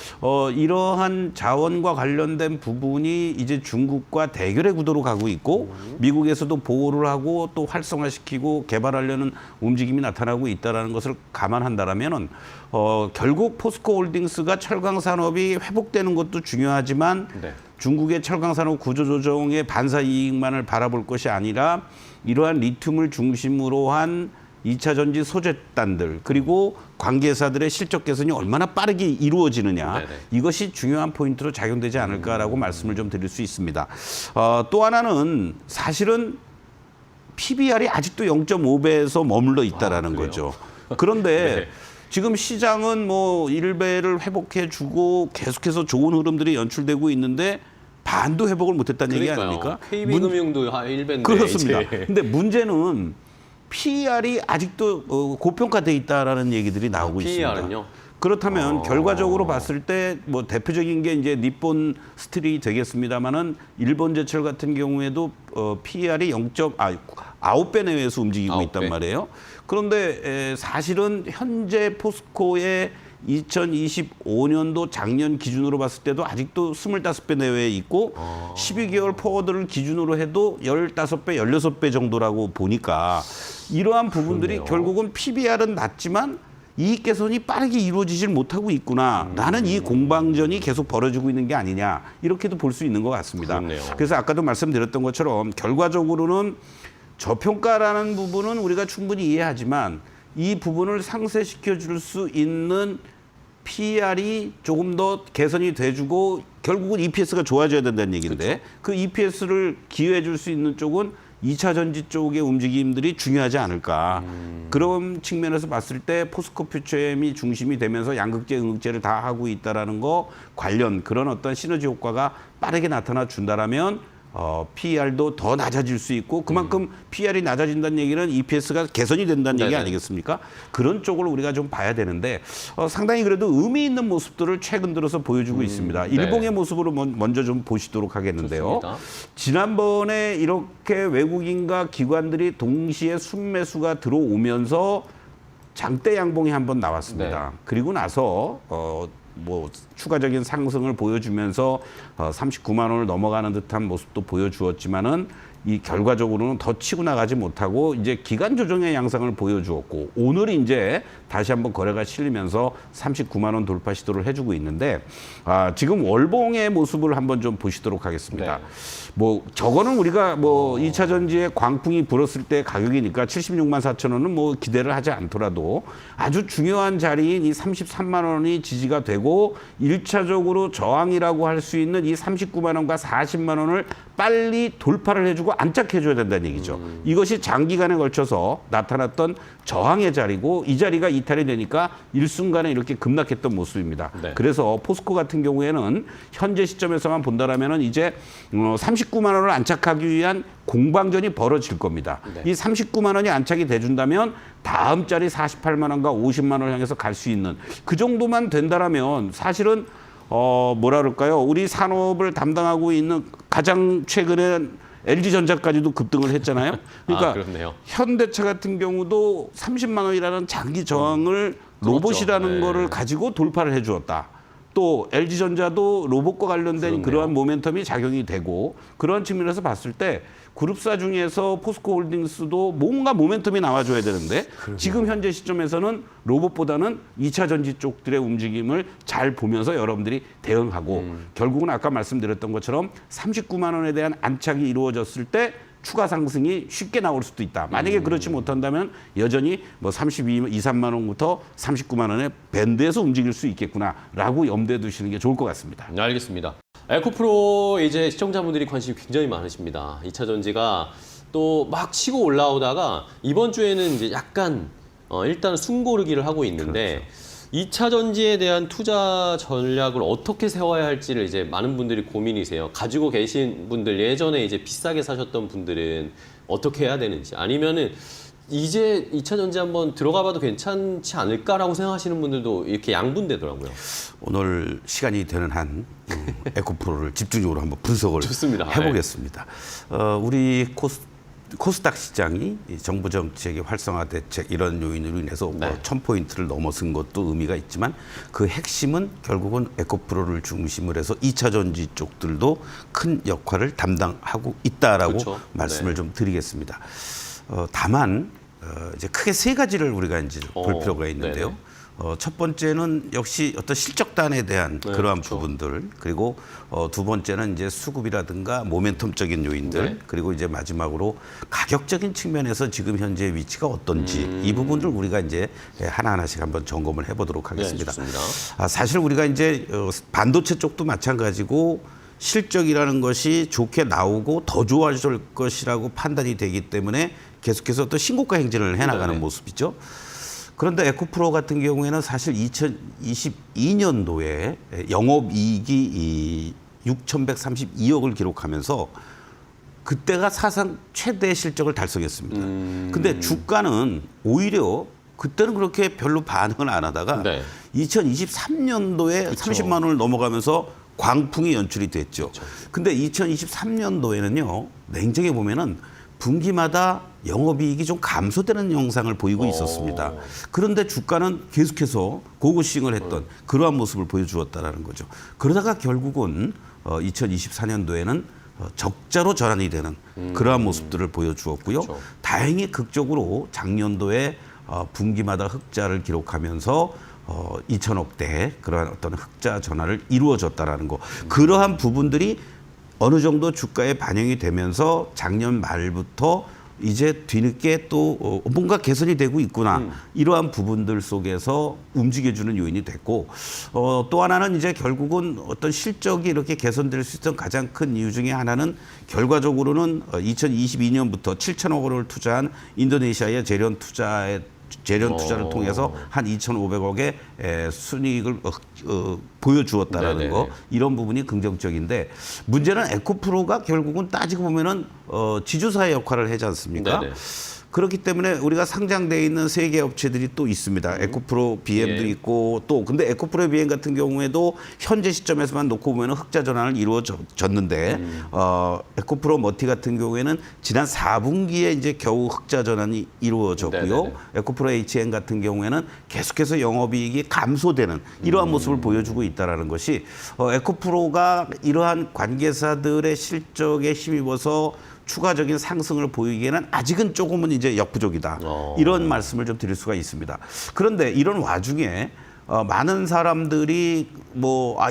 이러한 자원과 관련된 부분이 이제 중국과 대결의 구도로 가고 있고 미국에서도 보호를 하고 또 활성화시키고 개발하려는 움직임이 나타나고 있다는 것을 감안한다라면은 결국 포스코홀딩스가 철강 산업이 회복되는 것도 중요하지만 네. 중국의 철강 산업 구조조정의 반사 이익만을 바라볼 것이 아니라 이러한 리튬을 중심으로 한 2차 전지 소재단들 그리고 관계사들의 실적 개선이 얼마나 빠르게 이루어지느냐 네네. 이것이 중요한 포인트로 작용되지 않을까라고 말씀을 좀 드릴 수 있습니다. 또 하나는 사실은 PBR이 아직도 0.5배에서 머물러 있다라는 거죠. 그런데 네. 지금 시장은 뭐 1배를 회복해주고 계속해서 좋은 흐름들이 연출되고 있는데 반도 회복을 못했다는 얘기 아닙니까? KB금융도 1배인데. 그렇습니다. 근데 문제는 PER이 아직도 고평가돼 있다라는 얘기들이 나오고 PER은요? 있습니다. 그렇다면 결과적으로 봤을 때 뭐 대표적인 게 이제 니폰 스틸이 되겠습니다만은 일본제철 같은 경우에도 PER이 9배 내외에서 움직이고 9배. 있단 말이에요. 그런데 사실은 현재 포스코의 2025년도 작년 기준으로 봤을 때도 아직도 25배 내외에 있고 12개월 포워드를 기준으로 해도 15배, 16배 정도라고 보니까 이러한 부분들이 그러네요. 결국은 PBR은 낮지만 이익 개선이 빠르게 이루어지질 못하고 있구나. 라는 이 공방전이 계속 벌어지고 있는 게 아니냐. 이렇게도 볼 수 있는 것 같습니다. 그렇네요. 그래서 아까도 말씀드렸던 것처럼 결과적으로는 저평가라는 부분은 우리가 충분히 이해하지만 이 부분을 상쇄시켜 줄 수 있는 PER이 조금 더 개선이 돼주고 결국은 EPS가 좋아져야 된다는 얘기인데 그렇죠. 그 EPS를 기여해 줄 수 있는 쪽은 2차 전지 쪽의 움직임들이 중요하지 않을까. 그런 측면에서 봤을 때 포스코 퓨처엠이 중심이 되면서 양극재, 음극재를 다 하고 있다라는 거 관련 그런 어떤 시너지 효과가 빠르게 나타나 준다라면 PER도 더 낮아질 수 있고 그만큼 PER이 낮아진다는 얘기는 EPS가 개선이 된다는 얘기 아니겠습니까? 그런 쪽을 우리가 좀 봐야 되는데 상당히 그래도 의미 있는 모습들을 최근 들어서 보여주고 있습니다. 일봉의 모습으로 먼저 좀 보시도록 하겠는데요. 좋습니다. 지난번에 이렇게 외국인과 기관들이 동시에 순매수가 들어오면서 장대 양봉이 한번 나왔습니다. 네. 그리고 나서 뭐 추가적인 상승을 보여주면서 39만 원을 넘어가는 듯한 모습도 보여주었지만은 이 결과적으로는 더 치고 나가지 못하고 이제 기간 조정의 양상을 보여주었고 오늘 이제 다시 한번 거래가 실리면서 39만 원 돌파 시도를 해주고 있는데 지금 월봉의 모습을 한번 좀 보시도록 하겠습니다. 네. 뭐 저거는 우리가 뭐 2차 전지에 광풍이 불었을 때 가격이니까 76만 4천 원은 뭐 기대를 하지 않더라도 아주 중요한 자리인 이 33만 원이 지지가 되고 1차적으로 저항이라고 할 수 있는 이 39만 원과 40만 원을 빨리 돌파를 해주고 안착해줘야 된다는 얘기죠. 이것이 장기간에 걸쳐서 나타났던 저항의 자리고 이 자리가 이탈이 되니까 일순간에 이렇게 급락했던 모습입니다. 네. 그래서 포스코 같은 경우에는 현재 시점에서만 본다라면은 이제 39만 원을 안착하기 위한 공방전이 벌어질 겁니다. 네. 이 39만 원이 안착이 돼준다면 다음 자리 48만 원과 50만 원을 향해서 갈 수 있는 그 정도만 된다라면 사실은 뭐라 그럴까요? 우리 산업을 담당하고 있는 가장 최근에 LG전자까지도 급등을 했잖아요. 그러니까 그렇네요. 현대차 같은 경우도 30만 원이라는 장기 저항을 로봇이라는 네. 거를 가지고 돌파를 해 주었다. 또 LG전자도 로봇과 관련된 그렇네요. 그러한 모멘텀이 작용이 되고 그러한 측면에서 봤을 때 그룹사 중에서 포스코홀딩스도 뭔가 모멘텀이 나와줘야 되는데 지금 현재 시점에서는 로봇보다는 2차 전지 쪽들의 움직임을 잘 보면서 여러분들이 대응하고 결국은 아까 말씀드렸던 것처럼 39만 원에 대한 안착이 이루어졌을 때 추가 상승이 쉽게 나올 수도 있다. 만약에 그렇지 못한다면 여전히 뭐 32, 3만 원부터 39만 원의 밴드에서 움직일 수 있겠구나라고 염두에 두시는 게 좋을 것 같습니다. 네, 알겠습니다. 에코프로 이제 시청자분들이 관심이 굉장히 많으십니다. 2차 전지가 또 막 치고 올라오다가 이번 주에는 이제 약간 일단 숨고르기를 하고 있는데 2차 전지에 대한 투자 전략을 어떻게 세워야 할지를 이제 많은 분들이 고민이세요. 가지고 계신 분들 예전에 이제 비싸게 사셨던 분들은 어떻게 해야 되는지 아니면은 이제 2차 전지 한번 들어가 봐도 괜찮지 않을까라고 생각하시는 분들도 이렇게 양분되더라고요. 오늘 시간이 되는 한 에코프로를 집중적으로 한번 분석을 좋습니다. 해보겠습니다. 우리 코스닥 시장이 이 정부 정책의 활성화 대책 이런 요인으로 인해서 네. 1000포인트를 넘어선 것도 의미가 있지만 그 핵심은 결국은 에코프로를 중심으로 해서 2차 전지 쪽들도 큰 역할을 담당하고 있다라고 그렇죠. 말씀을 네. 좀 드리겠습니다. 다만 이제 크게 세 가지를 우리가 이제 볼 필요가 있는데요. 네네. 첫 번째는 역시 어떤 실적단에 대한 네, 그러한 그렇죠. 부분들 그리고 두 번째는 이제 수급이라든가 모멘텀적인 요인들 네. 그리고 이제 마지막으로 가격적인 측면에서 지금 현재 위치가 어떤지 이 부분들 우리가 이제 하나하나씩 한번 점검을 해보도록 하겠습니다. 네, 좋습니다. 사실 우리가 이제 반도체 쪽도 마찬가지고 실적이라는 것이 좋게 나오고 더 좋아질 것이라고 판단이 되기 때문에 계속해서 또 신고가 행진을 해나가는 네. 모습이죠. 그런데 에코프로 같은 경우에는 사실 2022년도에 영업이익이 6,132억을 기록하면서 그때가 사상 최대 실적을 달성했습니다. 근데 주가는 오히려 그때는 그렇게 별로 반응을 안 하다가 네. 2023년도에 그쵸. 30만 원을 넘어가면서 광풍이 연출이 됐죠. 근데 2023년도에는요, 냉정히 보면은 분기마다 영업이익이 좀 감소되는 영상을 보이고 있었습니다. 그런데 주가는 계속해서 고고싱을 했던 그러한 모습을 보여주었다라는 거죠. 그러다가 결국은 2024년도에는 적자로 전환이 되는 그러한 모습들을 보여주었고요. 그렇죠. 다행히 극적으로 작년도에 분기마다 흑자를 기록하면서 2천억대 그러한 어떤 흑자 전환을 이루어졌다라는 거. 그러한 부분들이 어느 정도 주가에 반영이 되면서 작년 말부터 이제 뒤늦게 또 뭔가 개선이 되고 있구나. 이러한 부분들 속에서 움직여주는 요인이 됐고 또 하나는 이제 결국은 어떤 실적이 이렇게 개선될 수 있던 가장 큰 이유 중에 하나는 결과적으로는 2022년부터 7천억 원을 투자한 인도네시아의 재련 투자를 통해서 한 2,500억의 순이익을 보여주었다라는 네네. 거 이런 부분이 긍정적인데 문제는 에코프로가 결국은 따지고 보면은 지주사의 역할을 하지 않습니까? 네네. 그렇기 때문에 우리가 상장되어 있는 세 개 업체들이 또 있습니다. 에코프로 BM도 예. 있고 또 근데 에코프로 BM 같은 경우에도 현재 시점에서만 놓고 보면 흑자 전환을 이루어졌는데 에코프로 머티 같은 경우에는 지난 4분기에 이제 겨우 흑자 전환이 이루어졌고요. 네네네. 에코프로 HN 같은 경우에는 계속해서 영업이익이 감소되는 이러한 모습을 보여주고 있다라는 것이 에코프로가 이러한 관계사들의 실적에 힘입어서 추가적인 상승을 보이기에는 아직은 조금은 이제 역부족이다. 이런 말씀을 좀 드릴 수가 있습니다. 그런데 이런 와중에 많은 사람들이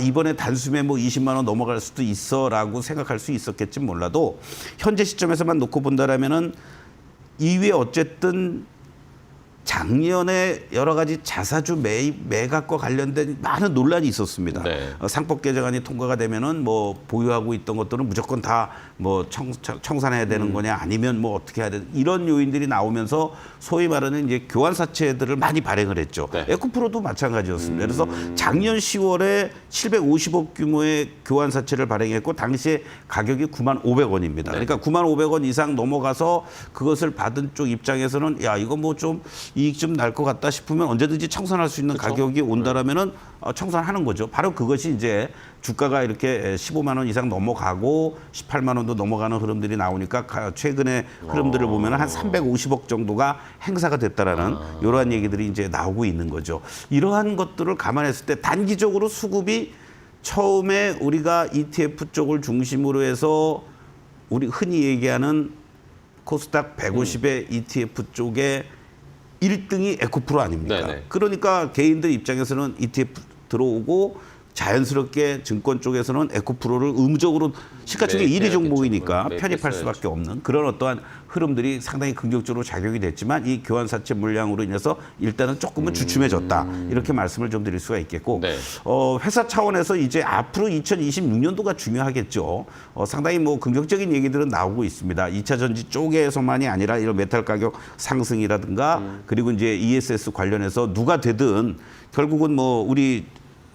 이번에 단숨에 20만 원 넘어갈 수도 있어라고 생각할 수 있었겠지 몰라도 현재 시점에서만 놓고 본다라면은 이후에 어쨌든 작년에 여러 가지 자사주 매각과 관련된 많은 논란이 있었습니다. 네. 상법 개정안이 통과가 되면은 보유하고 있던 것들은 무조건 다 청산해야 되는 거냐 아니면 어떻게 해야 되는 이런 요인들이 나오면서 소위 말하는 이제 교환사채들을 많이 발행을 했죠. 네. 에코프로도 마찬가지였습니다. 그래서 작년 10월에 750억 규모의 교환사채를 발행했고 당시에 가격이 9만 500원입니다. 네. 그러니까 9만 500원 이상 넘어가서 그것을 받은 쪽 입장에서는 야 이거 좀 이익 좀 날 것 같다 싶으면 언제든지 청산할 수 있는 그쵸? 가격이 온다라면은 청산하는 거죠. 바로 그것이 이제 주가가 이렇게 15만 원 이상 넘어가고 18만 원도 넘어가는 흐름들이 나오니까 최근의 흐름들을 보면 한 350억 정도가 행사가 됐다라는 이러한 얘기들이 이제 나오고 있는 거죠. 이러한 것들을 감안했을 때 단기적으로 수급이 처음에 우리가 ETF 쪽을 중심으로 해서 우리 흔히 얘기하는 코스닥 150의 ETF 쪽에 1등이 에코프로 아닙니까? 네네. 그러니까 개인들 입장에서는 ETF 들어오고 자연스럽게 증권 쪽에서는 에코프로를 의무적으로 시가총액 1위 종목이니까 편입할 수밖에 없는 그런 어떠한 흐름들이 상당히 긍정적으로 작용이 됐지만 이 교환사채 물량으로 인해서 일단은 조금은 주춤해졌다. 이렇게 말씀을 좀 드릴 수가 있겠고 네. 회사 차원에서 이제 앞으로 2026년도가 중요하겠죠. 상당히 긍정적인 얘기들은 나오고 있습니다. 2차 전지 쪽에서만이 아니라 이런 메탈 가격 상승이라든가 그리고 이제 ESS 관련해서 누가 되든 결국은 우리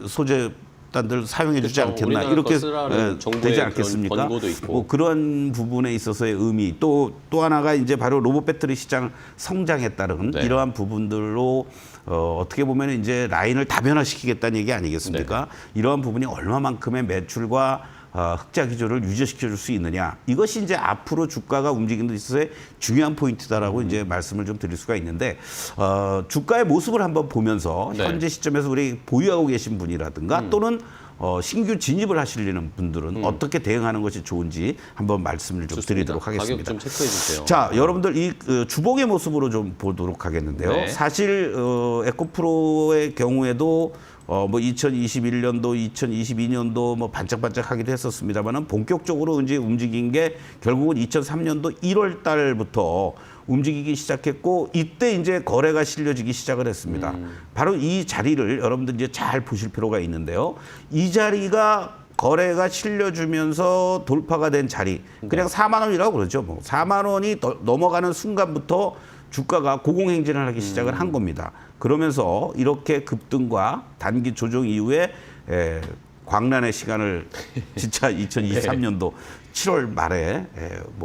소재단들 사용해주지 그렇죠. 않겠나 우리나라 이렇게 거 쓰라는 정부의 되지 그런 않겠습니까? 권고도 있고. 그런 부분에 있어서의 의미 또 하나가 이제 바로 로봇 배터리 시장 성장에 따른 네. 이러한 부분들로 어떻게 보면 이제 라인을 다변화시키겠다는 얘기 아니겠습니까? 이러한 부분이 얼마만큼의 매출과 흑자 기조를 유지시켜줄 수 있느냐 이것이 이제 앞으로 주가가 움직이는 데 있어서의 중요한 포인트다라고 이제 말씀을 좀 드릴 수가 있는데 주가의 모습을 한번 보면서 네. 현재 시점에서 우리 보유하고 계신 분이라든가 또는 신규 진입을 하시려는 분들은 어떻게 대응하는 것이 좋은지 한번 말씀을 좀 좋습니다. 드리도록 하겠습니다. 가격 좀 체크해 주세요. 자, 여러분들 이 주봉의 모습으로 좀 보도록 하겠는데요. 네. 사실 에코프로의 경우에도 2021년도, 2022년도 반짝반짝하기도 했었습니다만은 본격적으로 이제 움직인 게 결국은 2003년도 1월 달부터 움직이기 시작했고 이때 이제 거래가 실려지기 시작을 했습니다. 바로 이 자리를 여러분들 이제 잘 보실 필요가 있는데요. 이 자리가 거래가 실려주면서 돌파가 된 자리, 그냥 4만 원이라고 그러죠. 4만 원이 넘어가는 순간부터 주가가 고공행진을 하기 시작을 한 겁니다. 그러면서 이렇게 급등과 단기 조정 이후에 광란의 시간을 진짜 2023년도 7월 말에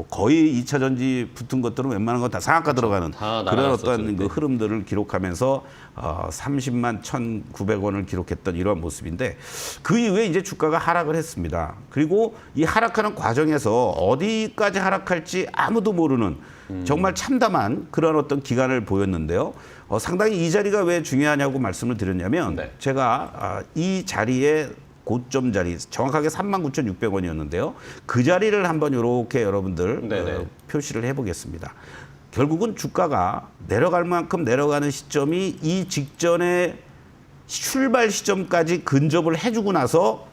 거의 2차 전지 붙은 것들은 웬만한 건 다 상한가 들어가는 다 그런 날아갔었죠, 어떤 그때. 흐름들을 기록하면서 30만 1,900원을 기록했던 이러한 모습인데 그 이후에 이제 주가가 하락을 했습니다. 그리고 이 하락하는 과정에서 어디까지 하락할지 아무도 모르는 정말 참담한 그런 어떤 기간을 보였는데요. 상당히 이 자리가 왜 중요하냐고 말씀을 드렸냐면 네. 제가 이 자리에 고점 자리 정확하게 39,600원이었는데요. 그 자리를 한번 이렇게 여러분들 네네. 표시를 해보겠습니다. 결국은 주가가 내려갈 만큼 내려가는 시점이 이 직전에 출발 시점까지 근접을 해주고 나서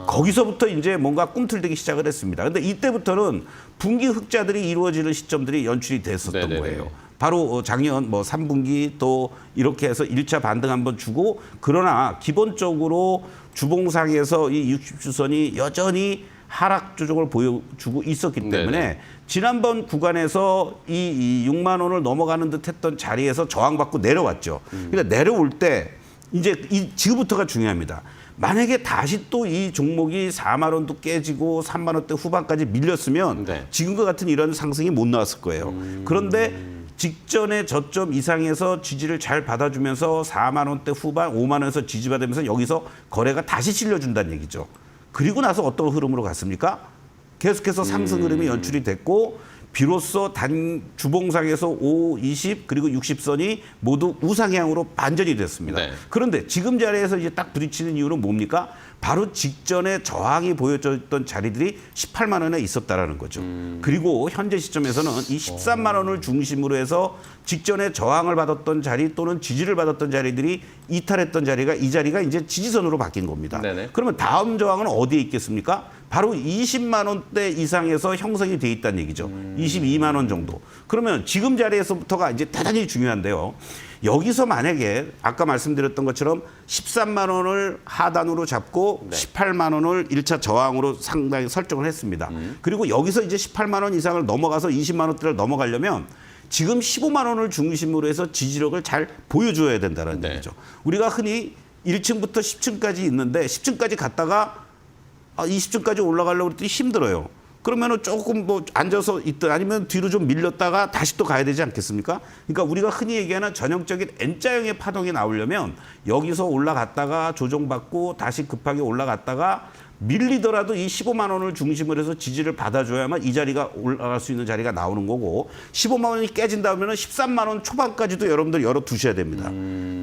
거기서부터 이제 뭔가 꿈틀대기 시작을 했습니다. 근데 이때부터는 분기 흑자들이 이루어지는 시점들이 연출이 됐었던 네네네. 거예요. 바로 작년 3분기 또 이렇게 해서 1차 반등 한번 주고 그러나 기본적으로 주봉상에서 이 60주선이 여전히 하락 조정을 보여주고 있었기 때문에 네네. 지난번 구간에서 이 6만 원을 넘어가는 듯 했던 자리에서 저항받고 내려왔죠. 그러니까 내려올 때 이제 지금부터가 중요합니다. 만약에 다시 또 이 종목이 4만 원도 깨지고 3만 원대 후반까지 밀렸으면 네. 지금과 같은 이런 상승이 못 나왔을 거예요. 그런데 직전에 저점 이상에서 지지를 잘 받아주면서 4만 원대 후반 5만 원에서 지지받으면서 여기서 거래가 다시 실려준다는 얘기죠. 그리고 나서 어떤 흐름으로 갔습니까? 계속해서 상승 흐름이 연출이 됐고 비로소 단 주봉상에서 5, 20 그리고 60선이 모두 우상향으로 반전이 됐습니다. 네. 그런데 지금 자리에서 이제 딱 부딪히는 이유는 뭡니까? 바로 직전에 저항이 보여졌던 자리들이 18만 원에 있었다라는 거죠. 그리고 현재 시점에서는 이 13만 원을 중심으로 해서 직전에 저항을 받았던 자리 또는 지지를 받았던 자리들이 이탈했던 자리가 이 자리가 이제 지지선으로 바뀐 겁니다. 네네. 그러면 다음 저항은 어디에 있겠습니까? 바로 20만 원대 이상에서 형성이 돼 있다는 얘기죠. 22만 원 정도. 그러면 지금 자리에서부터가 이제 대단히 중요한데요. 여기서 만약에 아까 말씀드렸던 것처럼 13만 원을 하단으로 잡고 18만 원을 1차 저항으로 상당히 설정을 했습니다. 그리고 여기서 이제 18만 원 이상을 넘어가서 20만 원대를 넘어가려면 지금 15만 원을 중심으로 해서 지지력을 잘 보여줘야 된다는 얘기죠. 우리가 흔히 1층부터 10층까지 있는데 10층까지 갔다가 20층까지 올라가려고 했더니 힘들어요. 그러면은 조금 뭐 앉아서 있든 아니면 뒤로 좀 밀렸다가 다시 또 가야 되지 않겠습니까? 그러니까 우리가 흔히 얘기하는 전형적인 N자형의 파동이 나오려면 여기서 올라갔다가 조정받고 다시 급하게 올라갔다가 밀리더라도 이 15만 원을 중심으로 해서 지지를 받아줘야만 이 자리가 올라갈 수 있는 자리가 나오는 거고 15만 원이 깨진다면 13만 원 초반까지도 여러분들 열어두셔야 됩니다.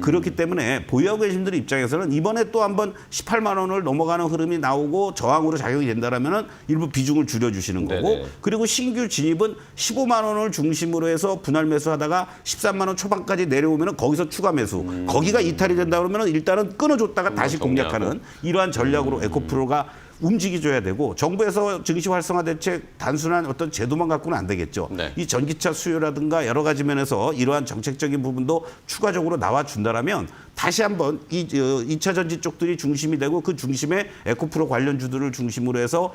그렇기 때문에 보유하고 계신 분들 입장에서는 이번에 또 한번 18만 원을 넘어가는 흐름이 나오고 저항으로 작용이 된다면 일부 비중을 줄여주시는 거고 네네. 그리고 신규 진입은 15만 원을 중심으로 해서 분할 매수하다가 13만 원 초반까지 내려오면 거기서 추가 매수 거기가 이탈이 된다 그러면 일단은 끊어줬다가 다시 공략하는 이러한 전략으로 에코프로가 움직여줘야 되고 정부에서 증시 활성화 대책 단순한 어떤 제도만 갖고는 안 되겠죠. 네. 이 전기차 수요라든가 여러 가지 면에서 이러한 정책적인 부분도 추가적으로 나와준다라면 다시 한번 이 2차 전지 쪽들이 중심이 되고 그 중심에 에코프로 관련주들을 중심으로 해서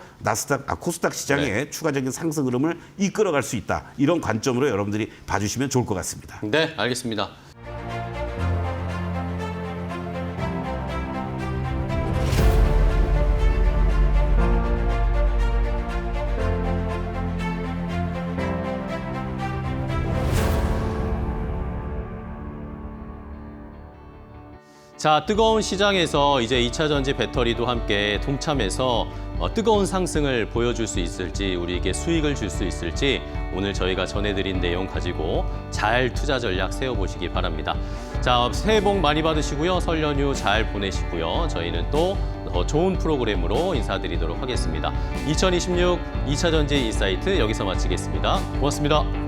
코스닥 시장의 추가적인 상승 흐름을 이끌어갈 수 있다. 이런 관점으로 여러분들이 봐주시면 좋을 것 같습니다. 네, 알겠습니다. 자, 뜨거운 시장에서 이제 2차 전지 배터리도 함께 동참해서 뜨거운 상승을 보여줄 수 있을지 우리에게 수익을 줄 수 있을지 오늘 저희가 전해드린 내용 가지고 잘 투자 전략 세워보시기 바랍니다. 자, 새해 복 많이 받으시고요. 설 연휴 잘 보내시고요. 저희는 또 더 좋은 프로그램으로 인사드리도록 하겠습니다. 2026 2차 전지 인사이트 여기서 마치겠습니다. 고맙습니다.